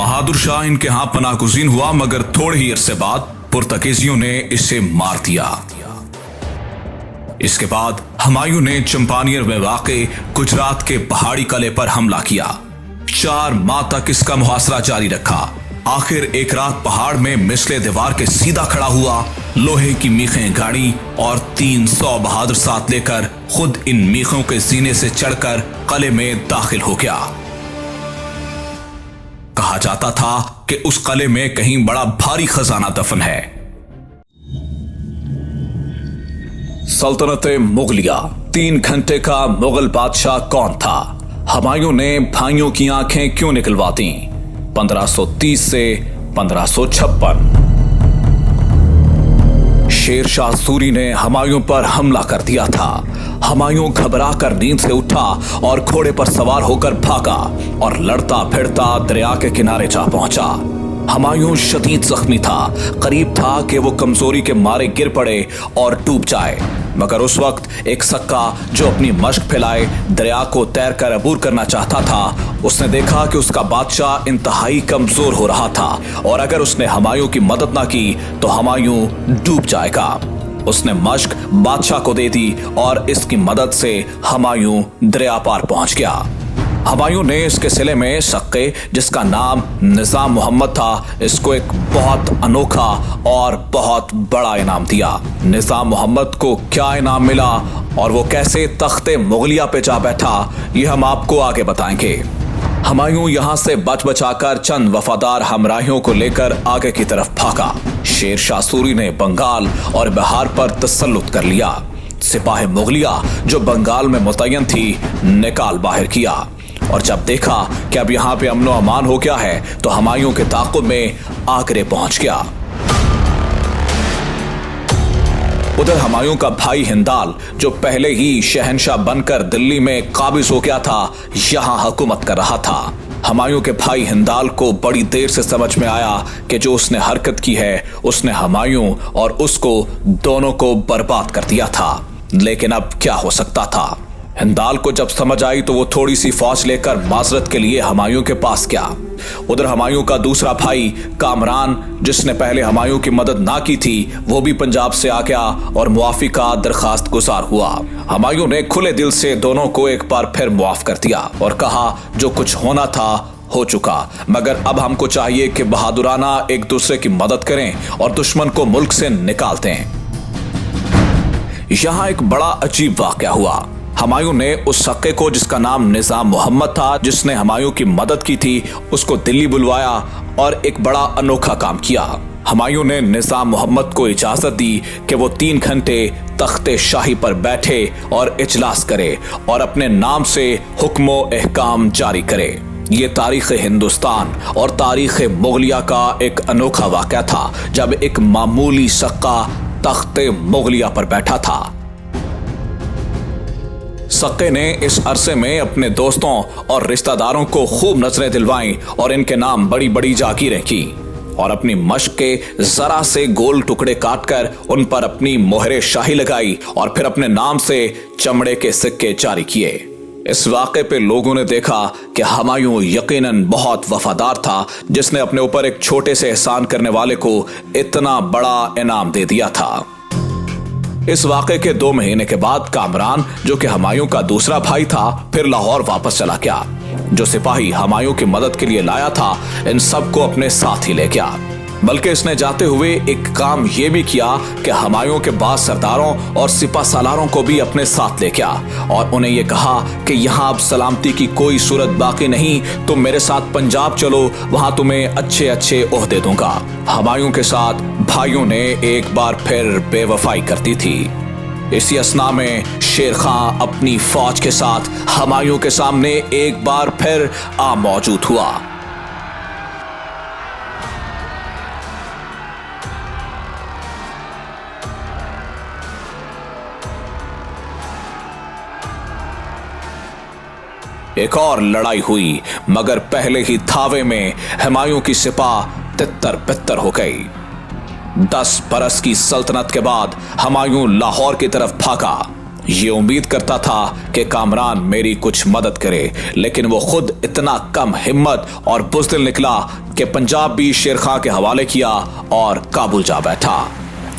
बहादुर शाह इनके यहां पनाहगुज़ीन हुआ, मगर थोड़े ही अरसे बाद पुर्तगीजियों ने इसे मार दिया। इसके बाद हुमायूं ने चंपानेर में वाक़े गुजरात के पहाड़ी किले पर हमला किया। 4 माह तक इसका मुहासरा जारी रखा। आखिर एक रात पहाड़ में मिसले दीवार के सीधा खड़ा हुआ, लोहे की मीखें गाड़ी और 300 बहादुर साथ लेकर खुद इन मीखों के सीने से चढ़कर किले में दाखिल हो गया। कहा जाता था कि उस किले में कहीं बड़ा भारी खजाना दफन है। सल्तनत मुगलिया। 3 घंटे का मुगल बादशाह कौन था? हुमायूं ने भाइयों की आंखें क्यों निकलवा दी? 1530 से 1556 शेर शाह सूरी ने हुमायूं पर हमला कर दिया था। हुमायूं घबरा कर नींद से उठा और घोड़े पर सवार होकर भागा और लड़ता फिरता दरिया के किनारे जा पहुंचा। हुमायूं शदीद जख्मी था, करीब था कि वो कमजोरी के मारे गिर पड़े और डूब जाए, मगर उस वक्त एक सक्का जो अपनी मश्क फैलाए दरिया को तैर कर अबूर करना चाहता था, उसने देखा कि उसका बादशाह इंतहाई कमजोर हो रहा था और अगर उसने हुमायूं की मदद ना की तो हुमायूं डूब जाएगा। उसने मश्क बादशाह को दे दी और इसकी मदद से हुमायूं दरिया पार पहुंच गया। हुमायूं ने इसके सिले में सक्के, जिसका नाम निजाम मोहम्मद था, इसको एक बहुत अनोखा और बहुत बड़ा इनाम दिया। निजाम मोहम्मद को क्या इनाम मिला और वो कैसे तख्ते मुगलिया पे जा बैठा, ये हम आपको आगे बताएंगे। हुमायूं यहां से बच बचाकर चंद वफादार हमराहियों को लेकर आगे की तरफ भागा। शेर शाह सूरी ने बंगाल और बिहार पर तसल्लुत कर लिया। सिपाही मुगलिया जो बंगाल में मुतय्यन थी, निकाल बाहर किया और जब देखा कि अब यहां पे अमनो अमान हो गया है तो हुमायूं के ताक़ुब में आगरे पहुंच गया। उधर हुमायूं का भाई हिंदाल, जो पहले ही शहंशाह बनकर दिल्ली में काबिज हो गया था, यहां हुकूमत कर रहा था। हुमायूं के भाई हिंदाल को बड़ी देर से समझ में आया कि जो उसने हरकत की है उसने हुमायूं और उसको दोनों को बर्बाद कर दिया था, लेकिन अब क्या हो सकता था। हिंदाल को जब समझ आई तो वो थोड़ी सी फौज लेकर माजरत के लिए हुमायूं के पास गया। उधर हुमायूं का दूसरा भाई कामरान, जिसने पहले हुमायूं की मदद ना की थी, वो भी पंजाब से आ गया और मुआफी का दरखास्त गुजार हुआ। हुमायूं ने खुले दिल से दोनों को एक बार फिर मुआफ कर दिया और कहा जो कुछ होना था हो चुका, मगर अब हमको चाहिए कि बहादुराना एक दूसरे की मदद करें और दुश्मन को मुल्क से निकाल दें। यहां एक बड़ा अजीब वाकया हुआ। हुमायूं ने उस सक्के को, जिसका नाम निजाम मोहम्मद था, जिसने हुमायूं की मदद की थी, उसको दिल्ली बुलवाया और एक बड़ा अनोखा काम किया। हुमायूं ने निजाम मोहम्मद को इजाजत दी कि वो 3 घंटे तख्ते शाही पर बैठे और इजलास करे और अपने नाम से हुक्म एहकाम जारी करे। ये तारीख हिंदुस्तान और तारीख मुगलिया का एक अनोखा वाकया था, जब एक मामूली सक्का तख्ते मुगलिया पर बैठा था। सक्के ने इस अरसे में अपने दोस्तों और रिश्तेदारों को खूब नजरें दिलवाईं और इनके नाम बड़ी बड़ी जागीरें की और अपनी मश्क के जरा से गोल टुकड़े काटकर उन पर अपनी मोहरे शाही लगाई और फिर अपने नाम से चमड़े के सिक्के जारी किए। इस वाक़े पे लोगों ने देखा कि हुमायूं यकीनन बहुत वफादार था, जिसने अपने ऊपर एक छोटे से एहसान करने वाले को इतना बड़ा इनाम दे दिया था। इस वाक़े के 2 महीने के बाद कामरान, जो कि हुमायूं का दूसरा भाई था, फिर लाहौर वापस चला गया। जो सिपाही हुमायूं की मदद के लिए लाया था, इन सबको अपने साथ ही ले गया। बल्कि इसने जाते हुए एक काम यह भी किया कि हुमायूं के बाद सरदारों और सिपा सालारों को भी अपने साथ ले गया और उन्हें यह कहा कि यहाँ अब सलामती की कोई सूरत बाकी नहीं, तुम मेरे साथ पंजाब चलो, वहां तुम्हें अच्छे अच्छे ओहदे दूंगा। हुमायूं के साथ भाइयों ने एक बार फिर बेवफाई कर दी थी। इसी असना में शेर खां अपनी फौज के साथ हुमायूं के सामने एक बार फिर आ मौजूद हुआ। एक और लड़ाई हुई, मगर पहले ही धावे में हुमायूं की सिपाह तितर बितर हो गई। 10 बरस की सल्तनत के बाद हुमायूं लाहौर की तरफ भागा। ये उम्मीद करता था कि कामरान मेरी कुछ मदद करे, लेकिन वो खुद इतना कम हिम्मत और बुज़दिल निकला कि पंजाब भी शेर खां के हवाले किया और काबुल जा बैठा।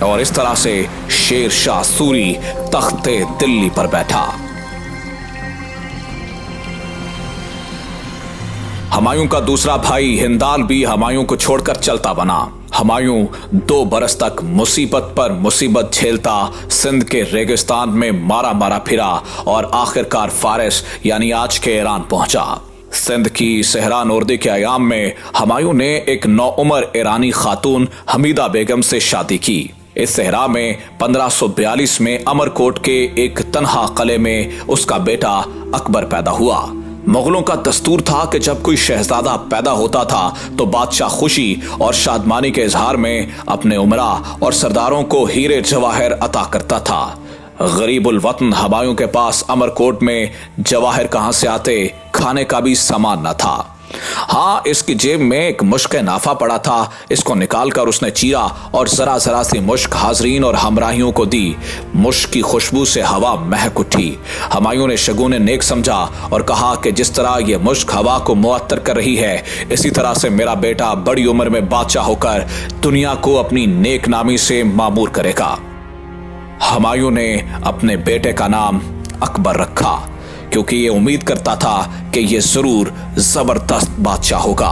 और इस तरह से शेर शाह सूरी तख्ते दिल्ली पर बैठा। हुमायूं का दूसरा भाई हिंदाल भी हुमायूं को छोड़कर चलता बना। हुमायूं 2 बरस तक मुसीबत पर मुसीबत झेलता सिंध के रेगिस्तान में मारा मारा फिरा और आखिरकार फारिस यानी आज के ईरान पहुंचा। सिंध की सहरा नोर्दी के अयाम में हुमायूं ने एक नौउम्र ईरानी खातून हमीदा बेगम से शादी की। इस सहरा में 1542 में अमरकोट के एक तन्हा किले में उसका बेटा अकबर पैदा हुआ। मुगलों का दस्तूर था कि जब कोई शहजादा पैदा होता था तो बादशाह खुशी और शादमानी के इजहार में अपने उमरा और सरदारों को हीरे जवाहर अता करता था। गरीबुल वतन हुमायूं के पास अमरकोट में जवाहर कहां से आते, खाने का भी सामान न था। हाँ, इसकी जेब में एक मुश्क नाफा पड़ा था। इसको निकालकर उसने चीरा और जरा जरा सी मुश्क हाजरीन और हमराहियों को दी। मुश्क की खुशबू से हवा महक उठी। हुमायूं ने शगुन नेक समझा और कहा कि जिस तरह यह मुश्क हवा को मुअत्तर कर रही है, इसी तरह से मेरा बेटा बड़ी उम्र में बादशाह होकर दुनिया को अपनी नेक नामी से मामूर करेगा। हुमायूं ने अपने बेटे का नाम अकबर रखा, क्योंकि ये उम्मीद करता था कि ये जरूर जबरदस्त बादशाह होगा।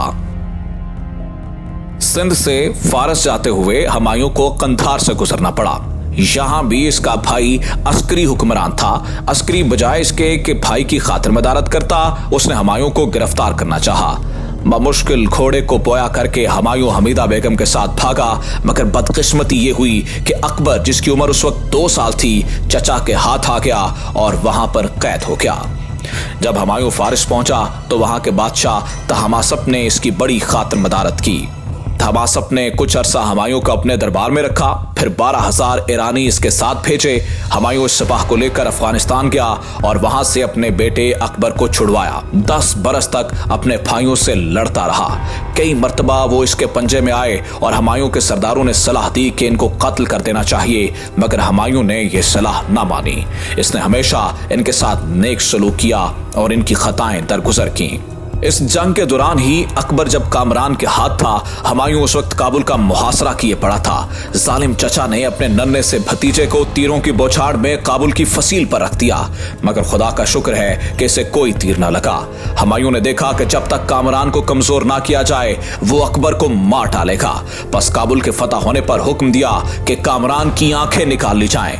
सिंध से फारस जाते हुए हुमायूं को कंधार से गुजरना पड़ा। यहां भी इसका भाई अस्करी हुक्मरान था। अस्करी बजाय इसके कि भाई की खातिर मदारत करता, उसने हुमायूं को गिरफ्तार करना चाहा। बमुश्किल घोड़े को पोया करके हुमायूं हमीदा बेगम के साथ भागा, मगर बदकिस्मती ये हुई कि अकबर, जिसकी उम्र उस वक्त 2 साल थी, चचा के हाथ आ गया और वहां पर कैद हो गया। जब हुमायूं फारिस पहुंचा तो वहां के बादशाह तहमासप ने इसकी बड़ी खातिर मदारत की। तहमासप ने कुछ अरसा हुमायूं को अपने दरबार में रखा, फिर 12,000 ईरानी इसके साथ भेजे। हुमायूं इस सिपाह को लेकर अफगानिस्तान गया और वहां से अपने बेटे अकबर को छुड़वाया। 10 बरस तक अपने भाइयों से लड़ता रहा। कई मर्तबा वो इसके पंजे में आए और हुमायूं के सरदारों ने सलाह दी कि इनको कत्ल कर देना चाहिए, मगर हुमायूं ने यह सलाह ना मानी। इसने हमेशा इनके साथ नेक सलूक किया और इनकी खताएं दरगुजर की। इस जंग के दौरान ही अकबर जब कामरान के हाथ था, हुमायूं उस वक्त काबुल का मुहासरा किए पड़ा था। जालिम चचा ने अपने नन्हे से भतीजे को तीरों की बौछार में काबुल की फसील पर रख दिया, मगर खुदा का शुक्र है कि इसे कोई तीर न लगा। हुमायूं ने देखा कि जब तक कामरान को कमजोर ना किया जाए वो अकबर को मार डालेगा। बस काबुल के फतह होने पर हुक्म दिया कि कामरान की आंखें निकाल ली जाएं।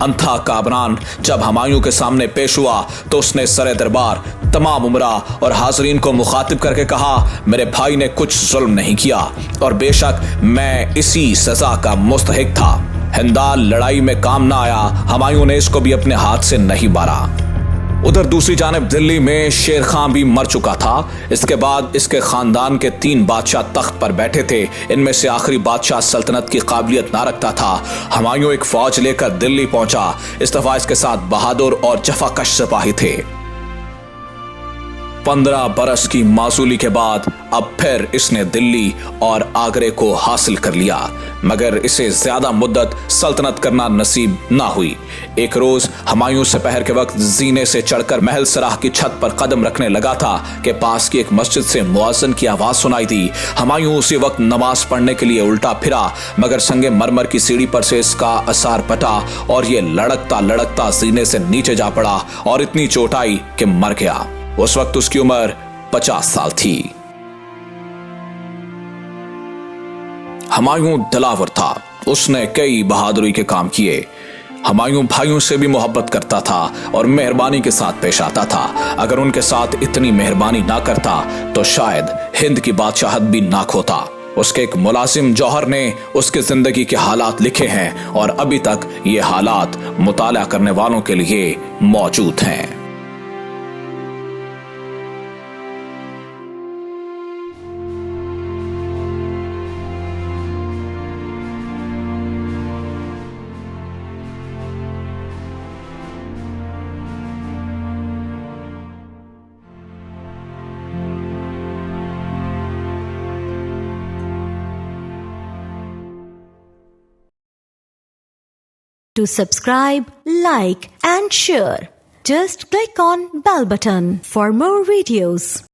अंधा कामरान जब हुमायूं के सामने पेश हुआ तो उसने सरे दरबार तमाम उमरा और हाजरीन को मुखातिब करके कहा, मेरे भाई ने कुछ जुल्म नहीं किया और बेशक मैं इसी सजा का मुस्तहिक था। हिंदाल लड़ाई में काम ना आया, हुमायूं ने इसको भी अपने हाथ से नहीं मारा। उधर दूसरी जानिब दिल्ली में शेर खां भी मर चुका था। इसके बाद इसके खानदान के 3 बादशाह तख्त पर बैठे थे। इनमें से आखिरी बादशाह सल्तनत की काबिलियत ना रखता था। हुमायूं एक फौज लेकर दिल्ली पहुंचा। इस दफा इसके साथ बहादुर और जफाकश सिपाही थे। 15 बरस की मासूली के बाद अब फिर इसने दिल्ली और आगरे को हासिल कर लिया, मगर इसे ज्यादा मुद्दत सल्तनत करना नसीब ना हुई। एक रोज हुमायूं सपहर के वक्त जीने से चढ़कर महल सराह की छत पर कदम रखने लगा था कि पास की एक मस्जिद से मुअज्जिन की आवाज सुनाई दी। हुमायूं उसी वक्त नमाज पढ़ने के लिए उल्टा फिरा, मगर संगे मरमर की सीढ़ी पर से इसका असर पटा और ये लड़कता लड़कता जीने से नीचे जा पड़ा और इतनी चोट आई कि मर गया। उस वक्त उसकी उम्र 50 साल थी। हुमायूं दिलावर था। उसने कई बहादुरी के काम किए। हुमायूं भाइयों से भी मोहब्बत करता था और मेहरबानी के साथ पेश आता था। अगर उनके साथ इतनी मेहरबानी ना करता तो शायद हिंद की बादशाहत भी ना खोता। उसके एक मुलाजिम जौहर ने उसके जिंदगी के हालात लिखे हैं और अभी तक ये हालात मुताला करने वालों के लिए मौजूद हैं। To subscribe, like and share, just click on bell button for more videos.